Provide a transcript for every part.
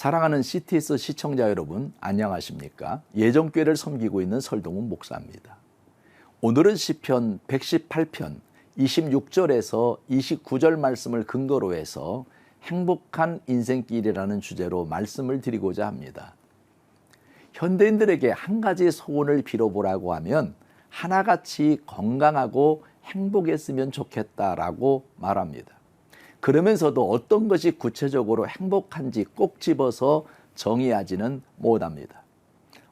사랑하는 CTS 시청자 여러분, 안녕하십니까? 예정교회를 섬기고 있는 설동훈 목사입니다. 오늘은 시편 118편 26절에서 29절 말씀을 근거로 해서 행복한 인생길이라는 주제로 말씀을 드리고자 합니다. 현대인들에게 한 가지 소원을 빌어보라고 하면 하나같이 건강하고 행복했으면 좋겠다라고 말합니다. 그러면서도 어떤 것이 구체적으로 행복한지 꼭 집어서 정의하지는 못합니다.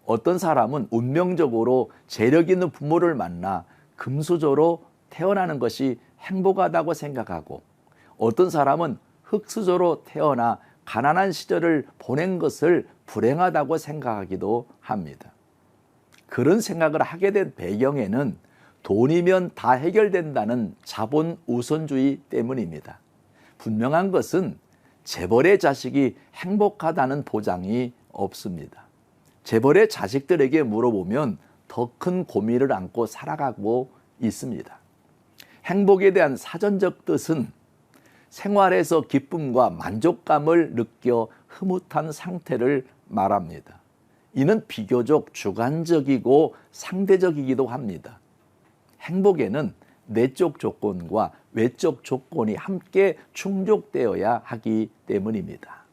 어떤 사람은 운명적으로 재력 있는 부모를 만나 금수저로 태어나는 것이 행복하다고 생각하고, 어떤 사람은 흙수저로 태어나 가난한 시절을 보낸 것을 불행하다고 생각하기도 합니다. 그런 생각을 하게 된 배경에는 돈이면 다 해결된다는 자본 우선주의 때문입니다. 분명한 것은 재벌의 자식이 행복하다는 보장이 없습니다. 재벌의 자식들에게 물어보면 더 큰 고민을 안고 살아가고 있습니다. 행복에 대한 사전적 뜻은 생활에서 기쁨과 만족감을 느껴 흐뭇한 상태를 말합니다. 이는 비교적 주관적이고 상대적이기도 합니다. 행복에는 내적 조건과 외적 조건이 함께 충족되어야 하기 때문입니다.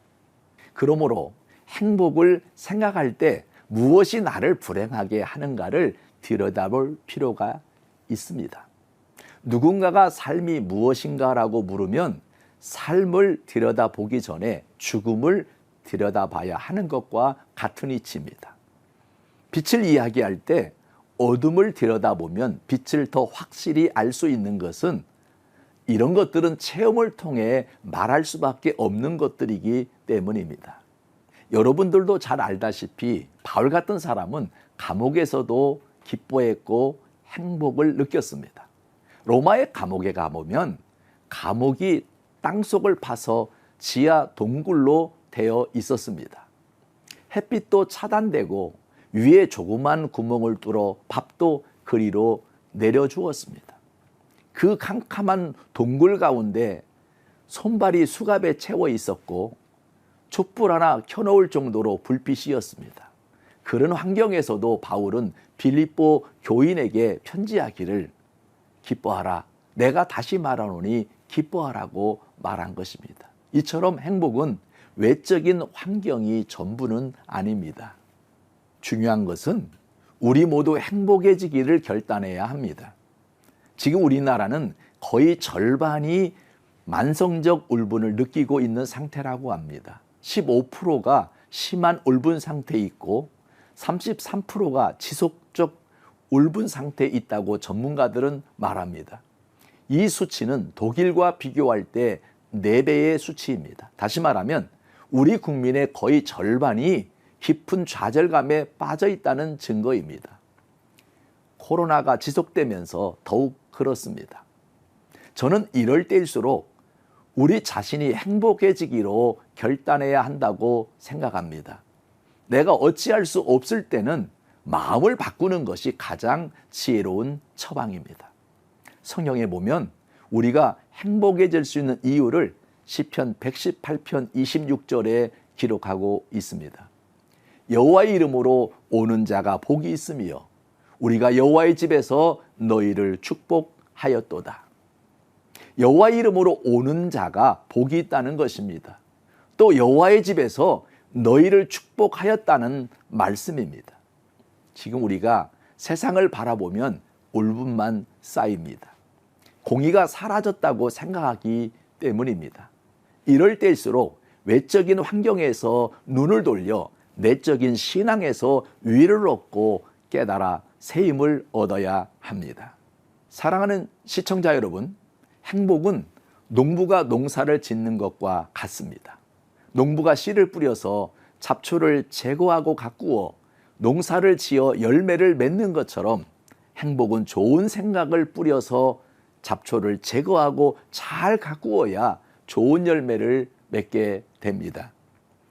그러므로 행복을 생각할 때 무엇이 나를 불행하게 하는가를 들여다볼 필요가 있습니다. 누군가가 삶이 무엇인가라고 물으면 삶을 들여다보기 전에 죽음을 들여다봐야 하는 것과 같은 이치입니다. 빛을 이야기할 때 어둠을 들여다보면 빛을 더 확실히 알 수 있는 것은, 이런 것들은 체험을 통해 말할 수밖에 없는 것들이기 때문입니다. 여러분들도 잘 알다시피 바울 같은 사람은 감옥에서도 기뻐했고 행복을 느꼈습니다. 로마의 감옥에 가보면 감옥이 땅속을 파서 지하 동굴로 되어 있었습니다. 햇빛도 차단되고 위에 조그만 구멍을 뚫어 밥도 그리로 내려주었습니다. 그 캄캄한 동굴 가운데 손발이 수갑에 채워 있었고 촛불 하나 켜놓을 정도로 불빛이었습니다. 그런 환경에서도 바울은 빌립보 교인에게 편지하기를 기뻐하라, 내가 다시 말하노니 기뻐하라고 말한 것입니다. 이처럼 행복은 외적인 환경이 전부는 아닙니다. 중요한 것은 우리 모두 행복해지기를 결단해야 합니다. 지금 우리나라는 거의 절반이 만성적 울분을 느끼고 있는 상태라고 합니다. 15%가 심한 울분 상태에 있고 33%가 지속적 울분 상태에 있다고 전문가들은 말합니다. 이 수치는 독일과 비교할 때 4배의 수치입니다. 다시 말하면 우리 국민의 거의 절반이 깊은 좌절감에 빠져 있다는 증거입니다. 코로나가 지속되면서 더욱 그렇습니다. 저는 이럴 때일수록 우리 자신이 행복해지기로 결단해야 한다고 생각합니다. 내가 어찌할 수 없을 때는 마음을 바꾸는 것이 가장 지혜로운 처방입니다. 성경에 보면 우리가 행복해질 수 있는 이유를 시편 118편 26절에 기록하고 있습니다. 여호와의 이름으로 오는 자가 복이 있으며 우리가 여호와의 집에서 너희를 축복하였도다. 여호와의 이름으로 오는 자가 복이 있다는 것입니다. 또 여호와의 집에서 너희를 축복하였다는 말씀입니다. 지금 우리가 세상을 바라보면 울분만 쌓입니다. 공의가 사라졌다고 생각하기 때문입니다. 이럴 때일수록 외적인 환경에서 눈을 돌려 내적인 신앙에서 위를 얻고 깨달아 새 힘을 얻어야 합니다. 사랑하는 시청자 여러분, 행복은 농부가 농사를 짓는 것과 같습니다. 농부가 씨를 뿌려서 잡초를 제거하고 가꾸어 농사를 지어 열매를 맺는 것처럼 행복은 좋은 생각을 뿌려서 잡초를 제거하고 잘 가꾸어야 좋은 열매를 맺게 됩니다.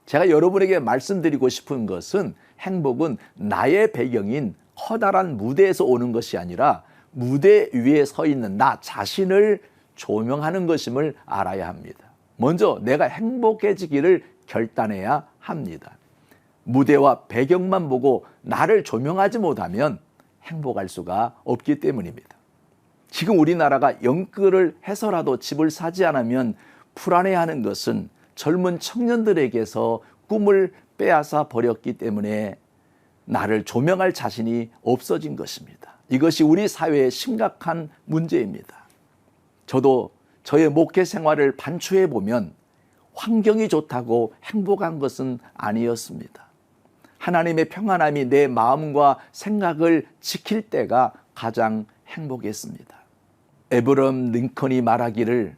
제가 여러분에게 말씀드리고 싶은 것은 행복은 나의 배경인 커다란 무대에서 오는 것이 아니라 무대 위에 서 있는 나 자신을 조명하는 것임을 알아야 합니다. 먼저 내가 행복해지기를 결단해야 합니다. 무대와 배경만 보고 나를 조명하지 못하면 행복할 수가 없기 때문입니다. 지금 우리나라가 영끌을 해서라도 집을 사지 않으면 불안해하는 것은 젊은 청년들에게서 꿈을 빼앗아 버렸기 때문에 나를 조명할 자신이 없어진 것입니다. 이것이 우리 사회의 심각한 문제입니다. 저도 저의 목회 생활을 반추해 보면 환경이 좋다고 행복한 것은 아니었습니다. 하나님의 평안함이 내 마음과 생각을 지킬 때가 가장 행복했습니다. 에브럼 링컨이 말하기를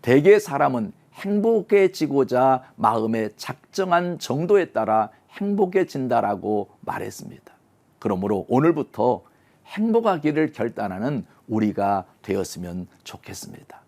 대개 사람은 행복해지고자 마음의 작정한 정도에 따라 행복해진다라고 말했습니다. 그러므로 오늘부터 행복하기를 결단하는 우리가 되었으면 좋겠습니다.